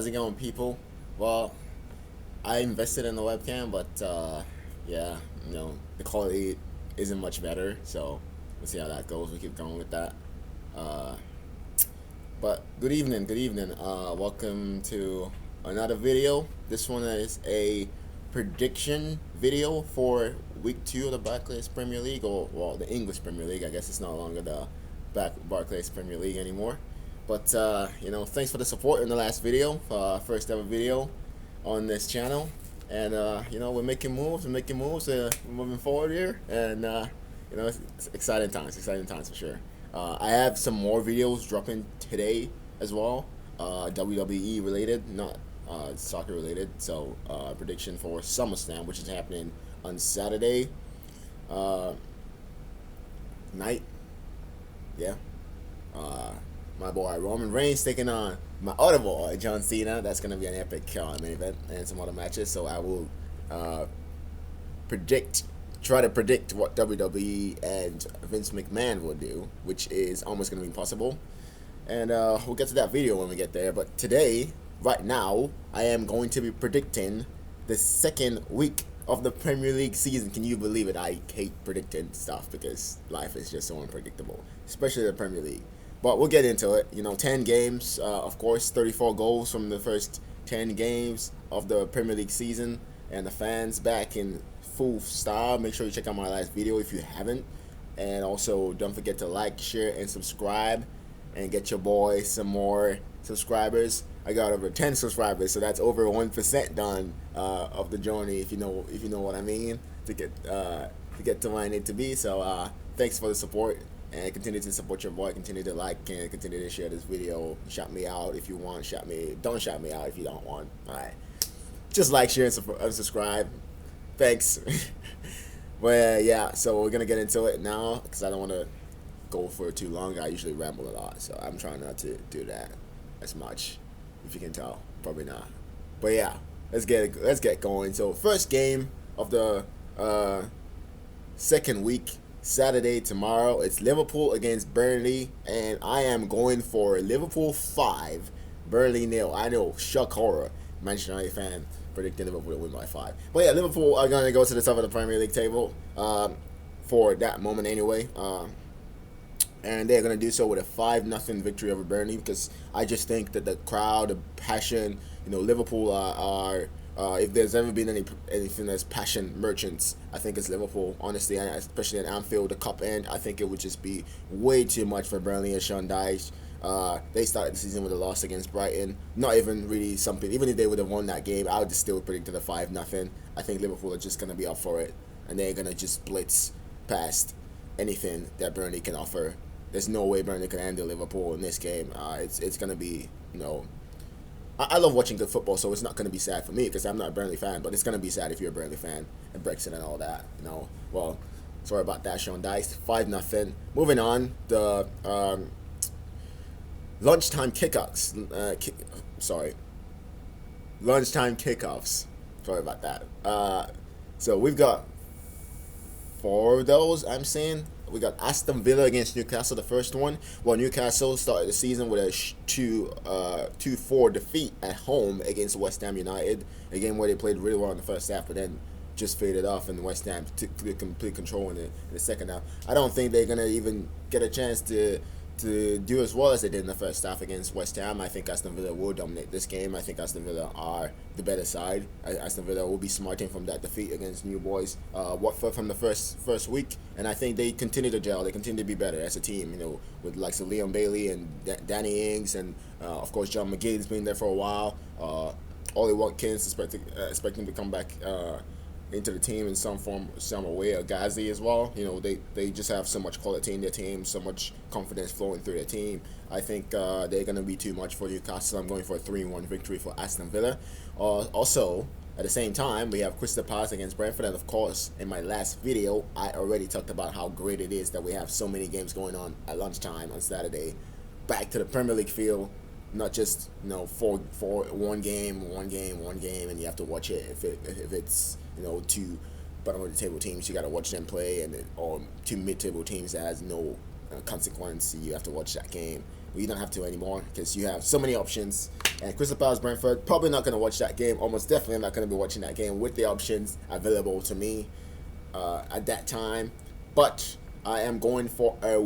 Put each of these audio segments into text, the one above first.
How's it going, people? Well, I invested in the webcam, but yeah, the quality isn't much better. So we'll see how that goes. We keep going with that. Uh, but good evening, good evening. Welcome to another video. This one is a prediction video for week 2 of the Barclays Premier League, or well, the English Premier League. I guess it's no longer the Barclays Premier League anymore. But thanks for the support in the last video, first ever video on this channel. And we're making moves. We're moving forward here, and it's exciting times for sure. I have some more videos dropping today as well, WWE related, not soccer related. So prediction for SummerSlam, which is happening on Saturday night. Yeah. My boy Roman Reigns taking on my other boy John Cena. That's gonna be an epic main event and some other matches. So I will try to predict what WWE and Vince McMahon will do, which is almost gonna be impossible. And we'll get to that video when we get there. But today, right now, I am going to be predicting the second week of the Premier League season. Can you believe it? I hate predicting stuff because life is just so unpredictable, especially the Premier League. But we'll get into it. 10 games, of course, 34 goals from the first 10 games of the Premier League season. And the fans back in full style. Make sure you check out my last video if you haven't. And also, don't forget to like, share, and subscribe. And get your boy some more subscribers. I got over 10 subscribers, so that's over 1% done of the journey, if you know what I mean, to get to where I need to be. So thanks for the support. And continue to support your boy. Continue to like and continue to share this video. Shout me out if you want. Don't shout me out if you don't want. All right. Just like, share, and subscribe. Thanks. But yeah, so we're gonna get into it now because I don't want to go for too long. I usually ramble a lot, so I'm trying not to do that as much. If you can tell, probably not. But yeah, let's get going. So first game of the second week. Saturday tomorrow, it's Liverpool against Burnley, and I am going for Liverpool 5, Burnley 0. I know, shock horror. Manchester United fan predicting Liverpool to win by 5. But yeah, Liverpool are going to go to the top of the Premier League table for that moment anyway. And they're going to do so with a 5-0 victory over Burnley, because I just think that the crowd, the passion, Liverpool are if there's ever been anything that's passion merchants, I think it's Liverpool, honestly, and especially in Anfield, the cup end. I think it would just be way too much for Burnley and Sean Dyche. They started the season with a loss against Brighton. Not even really something. Even if they would have won that game, I would just still predict a 5-0. I think Liverpool are just going to be up for it, and they're going to just blitz past anything that Burnley can offer. There's no way Burnley can handle Liverpool in this game. It's going to be, I love watching good football, so it's not going to be sad for me because I'm not a Burnley fan, but it's going to be sad if you're a Burnley fan and Brexit and all that, Well, sorry about that, Sean Dyche. 5-0. Moving on, the lunchtime kickoffs. Lunchtime kickoffs. Sorry about that. So we've got 4 of those, I'm saying. We got Aston Villa against Newcastle, the first one. Well, Newcastle started the season with a 2-4 defeat at home against West Ham United. A game where they played really well in the first half, but then just faded off, and West Ham took complete control in the second half. I don't think they're going to even get a chance to do as well as they did in the first half against West Ham. I think Aston Villa will dominate this game. I think Aston Villa are the better side. Aston Villa will be smarting from that defeat against New Boys Watford from the first week, and I think they continue to gel. They continue to be better as a team, with likes of Leon Bailey and Danny Ings, and of course John McGinn's been there for a while. Ollie Watkins expecting to come back into the team in some form, some way. Ghazi as well. They just have so much quality in their team, so much confidence flowing through their team. I think they're going to be too much for Newcastle. I'm going for a 3-1 victory for Aston Villa. Also, at the same time, we have Crystal Palace against Brentford, and of course, in my last video, I already talked about how great it is that we have so many games going on at lunchtime on Saturday. Back to the Premier League field. Not just for one game, and you have to watch it. If it's 2 bottom of the table teams, you got to watch them play, or 2 mid-table teams that has no consequence, you have to watch that game. you don't have to anymore because you have so many options. And Crystal Palace Brentford, probably not going to watch that game. Almost definitely not going to be watching that game with the options available to me at that time. But I am going for a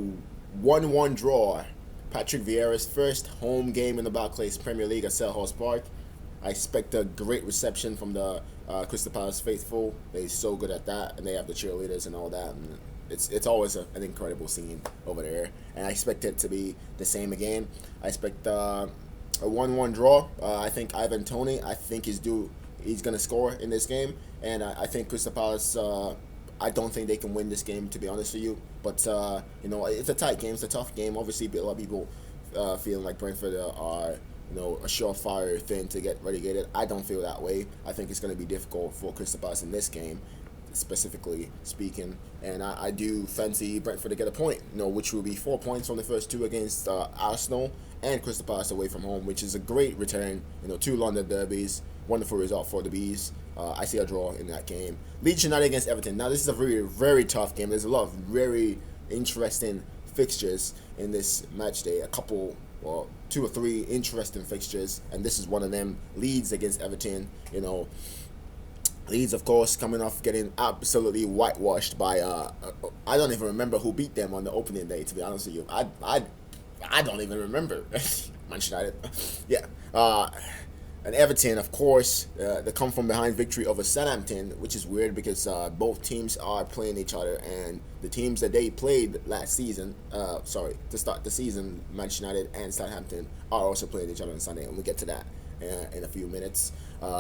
1-1 draw. Patrick Vieira's first home game in the Barclays Premier League at Selhurst Park. I expect a great reception from the Crystal Palace faithful. They're so good at that, and they have the cheerleaders and all that. And it's always an incredible scene over there, and I expect it to be the same again. I expect a 1-1 draw. I think Ivan Toney, I think he's gonna score in this game, and I think Crystal Palace. I don't think they can win this game, to be honest with you. But it's a tight game. It's a tough game. Obviously, a lot of people feeling like Brentford are a surefire thing to get relegated. I don't feel that way. I think it's going to be difficult for Crystal Palace in this game, specifically speaking. And I do fancy Brentford to get a point, which will be 4 points from the first two against Arsenal and Crystal Palace away from home, which is a great return. Two London derbies, wonderful result for the Bees. I see a draw in that game. Leeds United against Everton. Now, this is a very, very tough game. There's a lot of very interesting fixtures in this match day. A couple, well, 2 or 3 interesting fixtures, and this is one of them. Leeds against Everton. Leeds, of course, coming off getting absolutely whitewashed by I don't even remember who beat them on the opening day. To be honest with you, I don't even remember. Manchester United, yeah. And Everton, of course, the come from behind victory over Southampton, which is weird because both teams are playing each other, and the teams that they played last season, to start the season, Manchester United and Southampton are also playing each other on Sunday, and we'll get to that in a few minutes.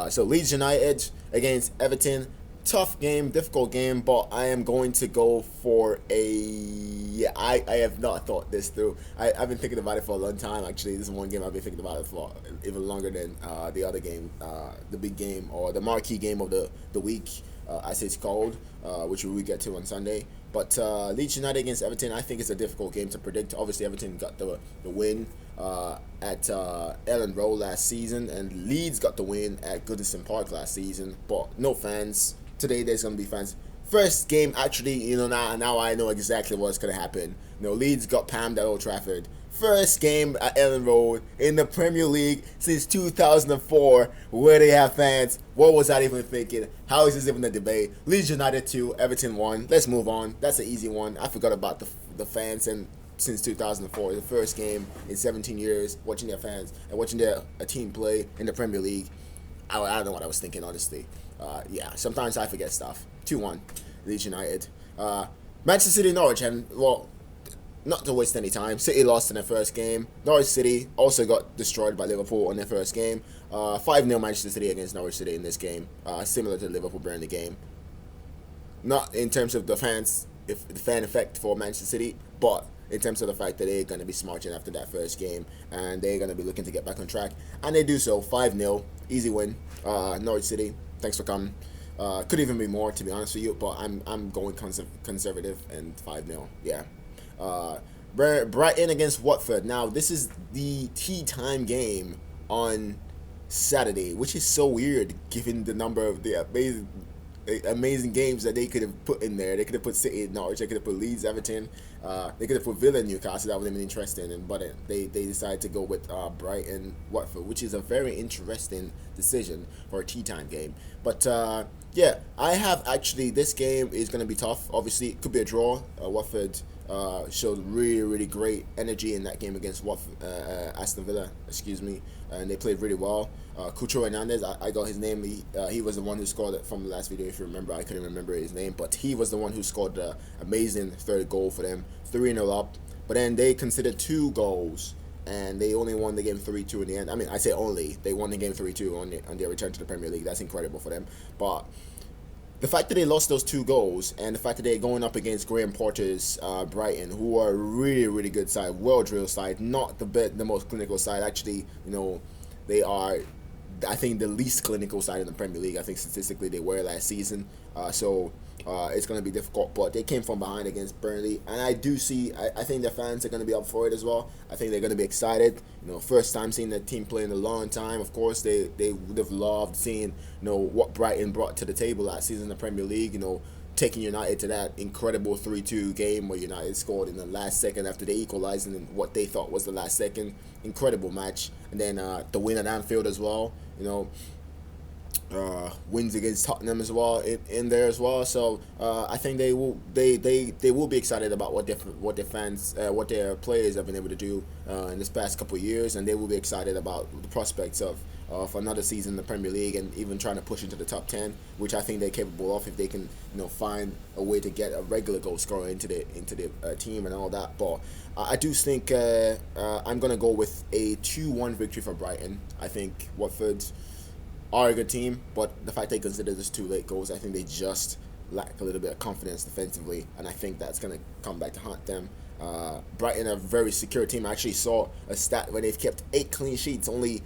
So Leeds United against Everton. Tough game, difficult game, but I am going to go for I have not thought this through. I've been thinking about it for a long time. Actually, this is one game I've been thinking about it for even longer than the other game, the big game or the marquee game of the week, as it's called, which we will get to on Sunday. But Leeds United against Everton, I think it's a difficult game to predict. Obviously, Everton got the win at Ellen Road last season, and Leeds got the win at Goodison Park last season, but no fans. Today there's gonna be fans. First game, actually, now I know exactly what's gonna happen. Leeds got pammed at Old Trafford. First game at Ellen Road in the Premier League since 2004, where they have fans. What was I even thinking? How is this even a debate? Leeds United 2, Everton 1. Let's move on. That's an easy one. I forgot about the fans and since 2004, the first game in 17 years, watching their fans and watching a team play in the Premier League. I don't know what I was thinking, honestly. Sometimes I forget stuff. 2-1, Leeds United. Manchester City, Norwich, and, well, not to waste any time, City lost in their first game. Norwich City also got destroyed by Liverpool in their first game. 5-0 Manchester City against Norwich City in this game, similar to the Liverpool-Burnley game. Not in terms of the fan effect for Manchester City, but in terms of the fact that they're going to be smarting after that first game, and they're going to be looking to get back on track. And they do so, 5-0, easy win. Norwich City, thanks for coming. Could even be more, to be honest with you, but I'm going conservative and 5-0, yeah. Brighton against Watford. Now, this is the tea time game on Saturday, which is so weird given the number of the amazing games that they could have put in there. They could have put City, Norwich, they could have put Leeds, Everton, they could have put Villa, Newcastle. That would have been interesting, but they decided to go with Brighton, Watford, which is a very interesting decision for a tea time game. But I have actually, this game is going to be tough. Obviously, it could be a draw. Watford showed really, really great energy in that game against Aston Villa, and they played really well. Cucho Hernandez, I got his name. He was the one who scored it from the last video. If you remember, I couldn't remember his name, but he was the one who scored the amazing third goal for them, 3-0 up. But then they considered 2 goals, and they only won the game 3-2 in the end. I mean, I say only. They won the game 3-2 on their return to the Premier League. That's incredible for them. But the fact that they lost those 2 goals, and the fact that they're going up against Graham Potter's Brighton, who are a really, really good side, well-drilled side, not the most clinical side. Actually, they are, I think, the least clinical side in the Premier League. I think statistically they were last season. So it's going to be difficult. But they came from behind against Burnley. And I do see, I think their fans are going to be up for it as well. I think they're going to be excited. First time seeing the team play in a long time. Of course, they would have loved seeing, what Brighton brought to the table last season in the Premier League. taking United to that incredible 3-2 game where United scored in the last second after they equalized in what they thought was the last second. Incredible match. And then the win at Anfield as well. Wins against Tottenham as well in there as well. So I think they will be excited about what their players have been able to do in this past couple of years, and they will be excited about the prospects of another season in the Premier League and even trying to push into the top 10, which I think they're capable of if they can find a way to get a regular goal scorer into the team and all that. But I do think I'm gonna go with a 2-1 victory for Brighton. I think Watford are a good team, but the fact they consider this 2 late goals, I think they just lack a little bit of confidence defensively, and I think that's going to come back to haunt them. Brighton are a very secure team. I actually saw a stat where they've kept 8 clean sheets. Only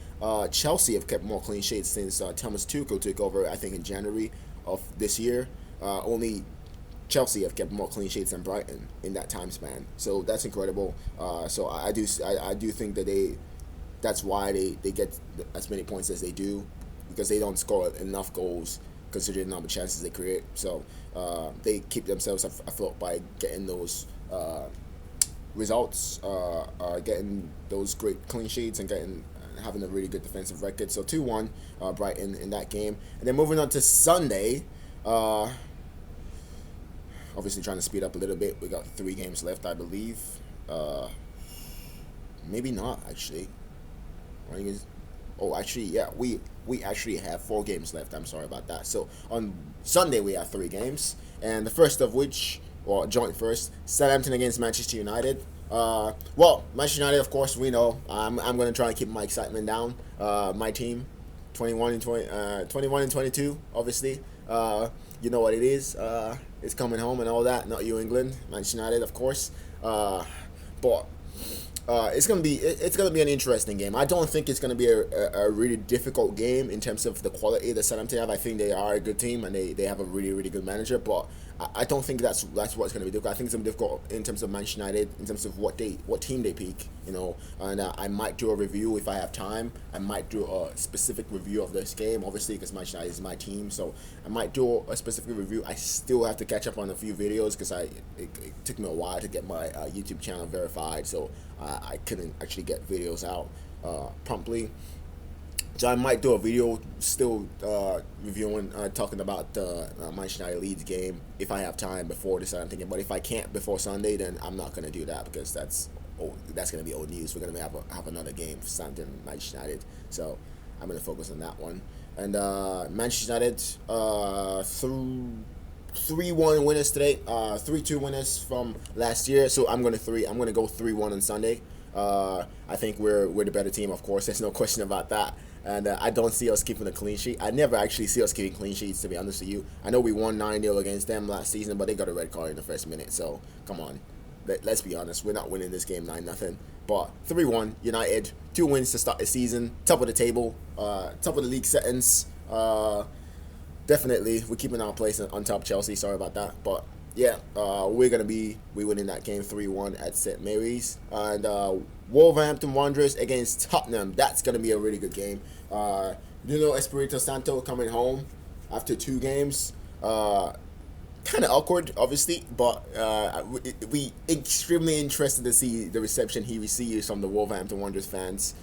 Chelsea have kept more clean sheets since Thomas Tuchel took over, I think, in January of this year. Only Chelsea have kept more clean sheets than Brighton in that time span. So that's incredible. So I do think that that's why they get as many points as they do, because they don't score enough goals considering the number of chances they create. So they keep themselves afloat by getting those results, getting those great clean sheets, and having a really good defensive record. So 2-1 Brighton in that game. And then moving on to Sunday, obviously trying to speed up a little bit. We got 3 games left, I believe. Maybe not, actually. Actually, yeah, we actually have 4 games left. I'm sorry about that. So on Sunday we have 3 games, and the first of which, joint first, Southampton against Manchester United. Manchester United, of course, we know. I'm going to try and keep my excitement down. My team, 21 and 22, obviously. You know what it is. It's coming home and all that. Not New England, Manchester United, of course. But it's gonna be an interesting game. I don't think it's gonna be a really difficult game in terms of the quality that Southampton have. I think they are a good team and they have a really, really good manager, but I don't think that's what's gonna be difficult. I think it's gonna be difficult in terms of Manchester United, in terms of what team they pick, And I might do a review if I have time. I might do a specific review of this game, obviously, because Manchester United is my team. So I might do a specific review. I still have to catch up on a few videos because it took me a while to get my YouTube channel verified. So I couldn't actually get videos out promptly. So I might do a video still reviewing, talking about the Manchester United Leeds game if I have time before this. I'm thinking, but if I can't before Sunday, then I'm not gonna do that because that's gonna be old news. We're gonna have another game for Southampton and Manchester United, so I'm gonna focus on that one. And Manchester United through 3-1 winners today, 3-2 winners from last year. So I'm gonna go 3-1 on Sunday. I think we're the better team, of course. There's no question about that. And I don't see us keeping a clean sheet. I never actually see us keeping clean sheets, to be honest with you. I know we won 9-0 against them last season, but they got a red card in the first minute. So come on, let's be honest. We're not winning this game 9-0. But 3-1 United, 2 wins to start the season, top of the table, top of the league settings. Definitely, we're keeping our place on top. Chelsea, sorry about that, but yeah, we winning that game 3-1 at St. Mary's. And Wolverhampton Wanderers against Tottenham. That's gonna be a really good game. Espirito Santo coming home after 2 games. Kind of awkward, obviously, but we extremely interested to see the reception he receives from the Wolverhampton Wanderers fans.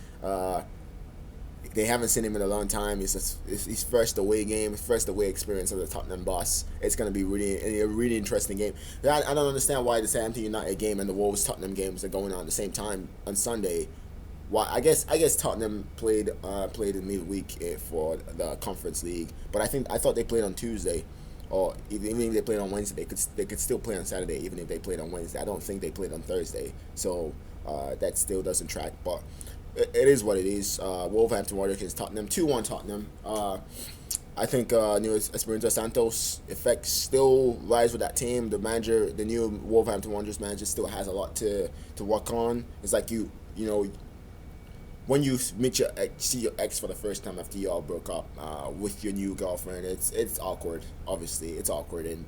They haven't seen him in a long time. It's his first away game, his first away experience as a Tottenham boss. It's going to be a really interesting game. I don't understand why the Southampton United game and the Wolves Tottenham games are going on at the same time on Sunday. Why? I guess Tottenham played in midweek for the Conference League, but I thought they played on Tuesday, or even if they played on Wednesday, they could still play on Saturday even if they played on Wednesday. I don't think they played on Thursday, so that still doesn't track, but. It is what it is. Wolverhampton Wanderers against Tottenham, 2-1 Tottenham. I think Espirito Santos effect still lies with that team. The manager, the new Wolverhampton Wanderers manager, still has a lot to work on. It's like when you see your ex for the first time after you all broke up with your new girlfriend. It's awkward. Obviously, it's awkward, and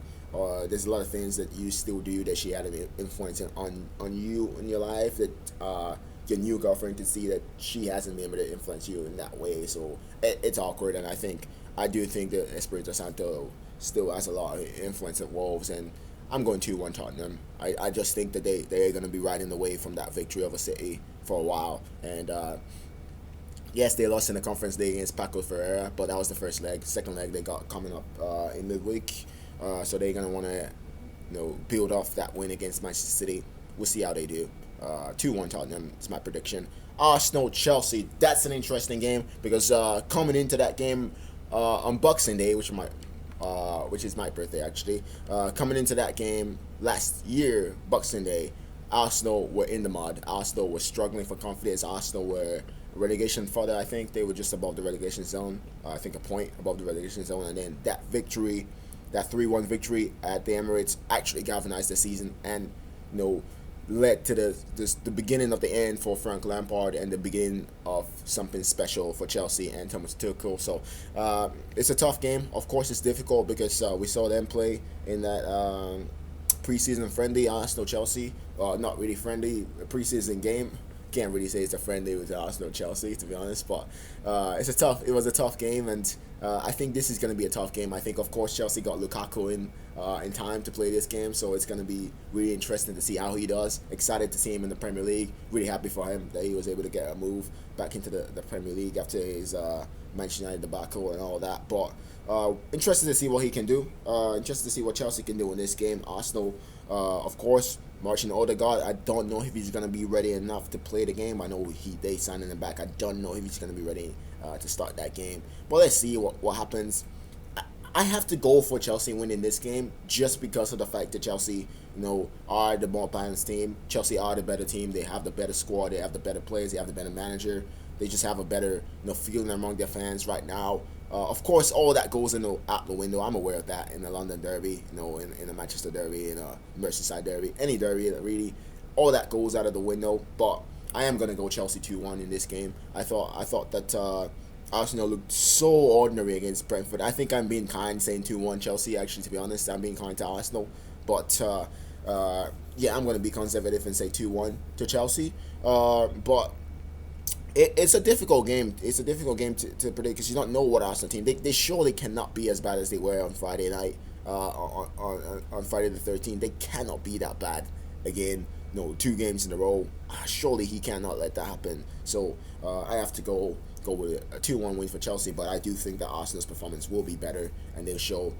there's a lot of things that you still do that she had an influence on you in your life that. your new girlfriend can see that she hasn't been able to influence you in that way. So it's awkward, and I do think that Espirito Santo still has a lot of influence at Wolves, and I'm going 2-1 Tottenham. I just think that they're going to be riding the wave from that victory over City for a while. And yes, they lost in the Conference League against Paco Ferreira, but that was the first leg. Second leg they got coming up in midweek. So they're going to want to build off that win against Manchester City. We'll see how they do. 2-1 Tottenham is my prediction. Arsenal Chelsea. That's an interesting game because coming into that game on Boxing Day, which is my birthday actually, coming into that game last year, Boxing Day, Arsenal were in the mud. Arsenal was struggling for confidence. Arsenal were relegation fodder. I think they were just above the relegation zone. I think a point above the relegation zone, and then that victory, that 3-1 victory at the Emirates, actually galvanized the season and led to the beginning of the end for Frank Lampard and the beginning of something special for Chelsea and Thomas Tuchel. So it's a tough game. Of course, it's difficult because we saw them play in that preseason friendly, Arsenal-Chelsea. Not really friendly, a preseason game. Can't really say it's a friendly with Arsenal-Chelsea, to be honest, but it was a tough game, and I think this is going to be a tough game. I think, of course, Chelsea got Lukaku in time to play this game, so it's going to be really interesting to see how he does. Excited to see him in the Premier League. Really happy for him that he was able to get a move back into the Premier League after his Manchester United debacle and all that. But interested to see what he can do. Interested to see what Chelsea can do in this game. Arsenal, of course, Martin Odegaard, I don't know if he's going to be ready enough to play the game. I know they signed him back. I don't know if he's going to be ready to start that game. But let's see what happens. I have to go for Chelsea winning this game just because of the fact that Chelsea, are the more balanced team. Chelsea are the better team. They have the better squad. They have the better players. They have the better manager. They just have a better, feeling among their fans right now. Of course, all that goes out the window. I'm aware of that in the London Derby, in the Manchester Derby, in a Merseyside Derby, any derby really. All that goes out of the window. But I am gonna go Chelsea 2-1 in this game. I thought that Arsenal looked so ordinary against Brentford. I think I'm being kind saying 2-1 Chelsea. Actually, to be honest, I'm being kind to Arsenal. But yeah, I'm gonna be conservative and say 2-1 to Chelsea. But it's a difficult game. It's a difficult game to predict because you don't know what Arsenal team. They surely cannot be as bad as they were on Friday night. On Friday the 13th, they cannot be that bad again. 2 games in a row. Surely he cannot let that happen. So I have to go with a 2-1 win for Chelsea. But I do think that Arsenal's performance will be better and they'll show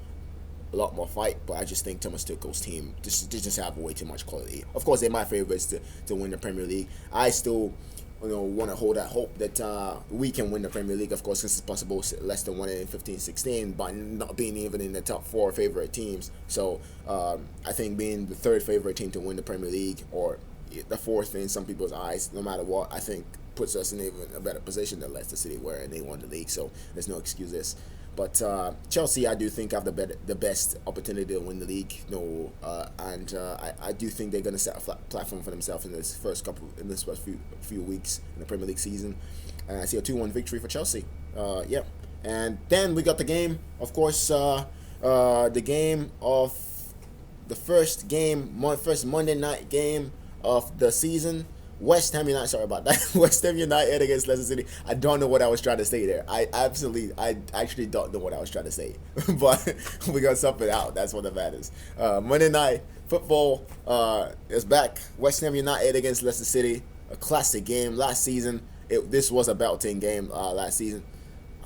a lot more fight. But I just think Thomas Tuchel's team just have way too much quality. Of course, they're my favorites to win the Premier League. I still want to hold that hope that we can win the Premier League. Of course, this is possible. Leicester won it in 15-16 by not being even in the top 4 favorite teams. So I think being the 3rd favorite team to win the Premier League, or the 4th in some people's eyes, no matter what, I think puts us in even a better position than Leicester City were, and they won the league. So there's no excuses. But Chelsea, I do think have the best opportunity to win the league. And I do think they're going to set a flat platform for themselves in this first few weeks in the Premier League season. And I see a 2-1 victory for Chelsea. Yeah. And then we got the game, of course, the game of the first Monday night game of the season. West Ham United, sorry about that. West Ham United against Leicester City. I don't know what I was trying to say there. I actually don't know what I was trying to say. But we got something out. That's what matters. Monday night football is back. West Ham United against Leicester City. A classic game. Last season, this was a belting game last season.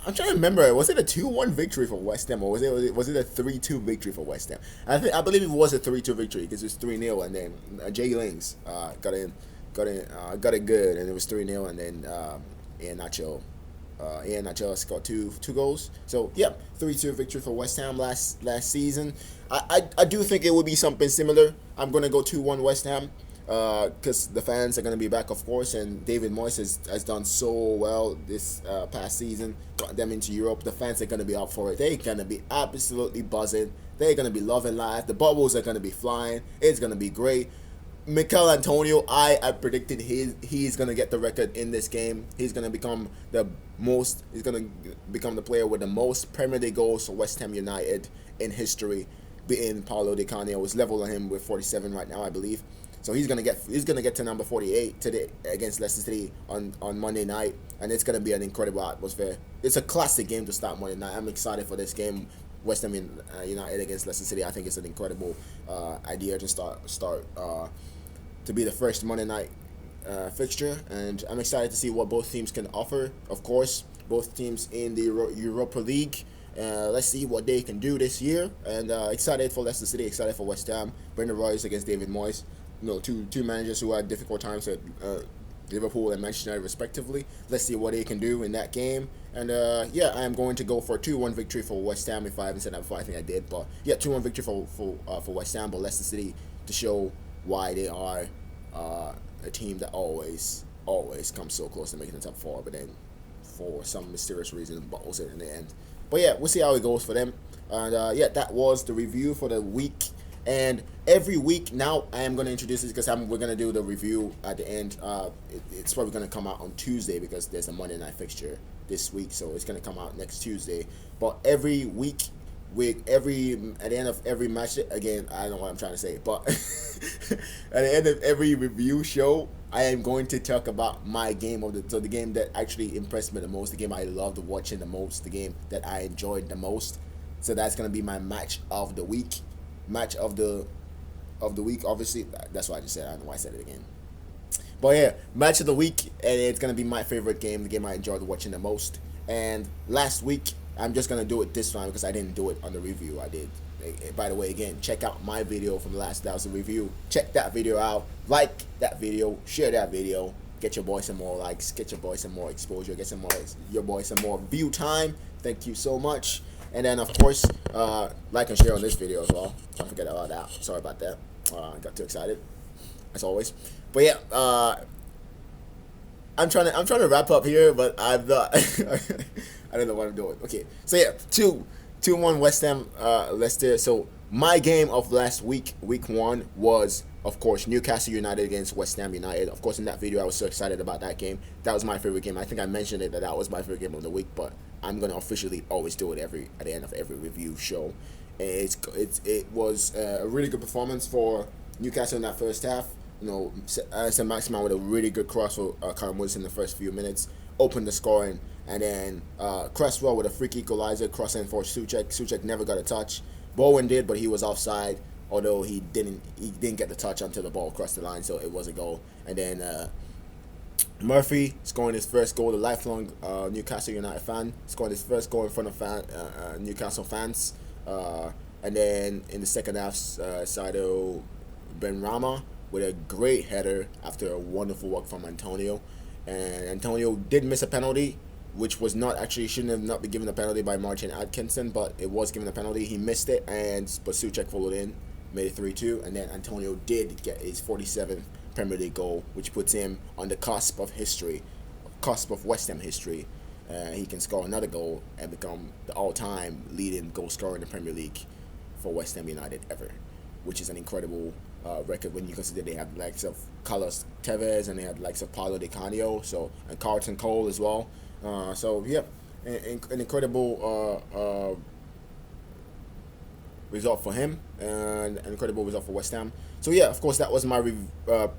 I'm trying to remember. Was it a 2-1 victory for West Ham, or was it a 3-2 victory for West Ham? I believe it was a 3-2 victory because it was 3-0, and then Jay Lings got it good, and it was 3-0, and then Ian Nacho scored two goals. So yeah, 3-2 victory for West Ham last season. I do think it will be something similar. I'm gonna go 2-1 West Ham because the fans are gonna be back, of course, and David Moyes has done so well this past season, got them into Europe. The fans are gonna be up for it. They're gonna be absolutely buzzing. They're gonna be loving life. The bubbles are gonna be flying. It's gonna be great. Mikel Antonio, I predicted he's gonna get the record in this game. He's gonna become the player with the most Premier League goals for West Ham United in history, beating Paulo Di Canio. Is level on him with 47 right now, I believe. So he's gonna get to number 48 today against Leicester City on Monday night, and it's gonna be an incredible atmosphere. It's a classic game to start Monday night. I'm excited for this game. West Ham United against Leicester City. I think it's an incredible idea to start to be the first Monday night fixture, and I'm excited to see what both teams can offer. Of course, both teams in the Europa League. Let's see what they can do this year, and excited for Leicester City, excited for West Ham. Brendan Rodgers against David Moyes. Two managers who had difficult times at Liverpool and Manchester United respectively. Let's see what they can do in that game. And I am going to go for a 2-1 victory for West Ham. If I haven't said that before, I think I did. But yeah, 2-1 victory for West Ham, but Leicester City to show why they are a team that always comes so close to making the top four, but then for some mysterious reason bottles it in the end. But yeah, we'll see how it goes for them. And that was the review for the week. And every week now I am going to introduce this because we're going to do the review at the end. It's probably going to come out on Tuesday because there's a Monday night fixture this week, so it's going to come out next Tuesday. But every week, at the end of every match, again, I don't know what I'm trying to say, but at the end of every review show, I am going to talk about my game of the game that actually impressed me the most, the game I loved watching the most, the game that I enjoyed the most. So that's going to be my match of the week. Match of the week, obviously. That's what I just said. I don't know why I said it again. But yeah, match of the week, and it's going to be my favorite game, the game I enjoyed watching the most. And last week, I'm just going to do it this time because I didn't do it on the review. I did. By the way, again, check out my video from last. That was a review. Check that video out. Like that video. Share that video. Get your boy some more likes. Get your boy some more exposure. Get your boy some more view time. Thank you so much. And then, of course, like and share on this video as well. Don't forget about that. Sorry about that. I got too excited, as always. But yeah, I'm trying to wrap up here, but I'm not. I don't know what I'm doing. Okay, so yeah, 2-1 West Ham, Leicester. So my game of last week, week 1, was of course Newcastle United against West Ham United. Of course, in that video, I was so excited about that game. That was my favorite game. I think I mentioned it that was my favorite game of the week, but I'm gonna officially always do it at the end of every review show. It was a really good performance for Newcastle in that first half. St. Maximin with a really good cross for Callum Wilson in the first few minutes, opened the scoring, and then Cresswell with a free equalizer, crossing for Souček. Souček never got a touch. Bowen did, but he was offside. Although he didn't get the touch until the ball crossed the line, so it was a goal. And then Murphy scoring his first goal, the lifelong Newcastle United fan, scoring his first goal in front of Newcastle fans. And then in the second half, Saido Benrahma with a great header after a wonderful work from Antonio. And Antonio did miss a penalty, which was shouldn't have not been given a penalty by Martin Atkinson, but it was given a penalty. He missed it, but Souček followed in, made it 3-2, and then Antonio did get his 47th Premier League goal, which puts him on the cusp of West Ham history. He can score another goal and become the all-time leading goal scorer in the Premier League for West Ham United ever, which is an incredible record when you consider they have the likes of Carlos Tevez and they have the likes of Paulo Di Canio, and Carlton Cole as well. So yeah, an incredible result for him and an incredible result for West Ham. So yeah, of course, that was my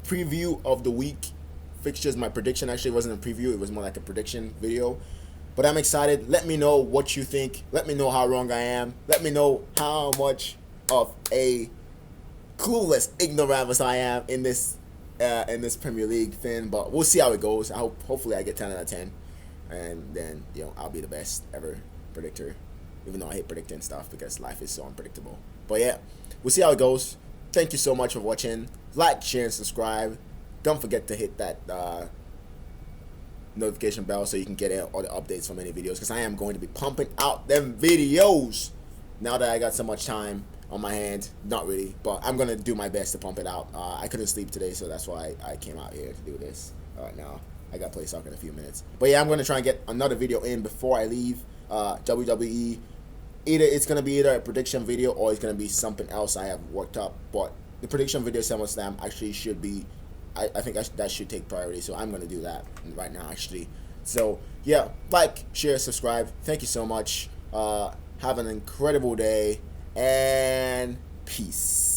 preview of the week fixtures. My prediction actually wasn't a preview; it was more like a prediction video. But I'm excited. Let me know what you think. Let me know how wrong I am. Let me know how much of a clueless ignoramus I am in this Premier League thing. But we'll see how it goes. Hopefully I get 10 out of 10, and then I'll be the best ever predictor. Even though I hate predicting stuff because life is so unpredictable. But yeah, we'll see how it goes. Thank you so much for watching. Like, share, and subscribe. Don't forget to hit that notification bell so you can get all the updates from any videos, because I am going to be pumping out them videos now that I got so much time on my hand. Not really, but I'm going to do my best to pump it out. I couldn't sleep today, so that's why I came out here to do this. Now I got to play soccer in a few minutes. But yeah, I'm going to try and get another video in before I leave. WWE. It's going to be either a prediction video or it's going to be something else I have worked up. But the prediction video SummerSlam actually should be, I think that should take priority. So I'm going to do that right now, actually. So yeah, like, share, subscribe. Thank you so much. Have an incredible day and peace.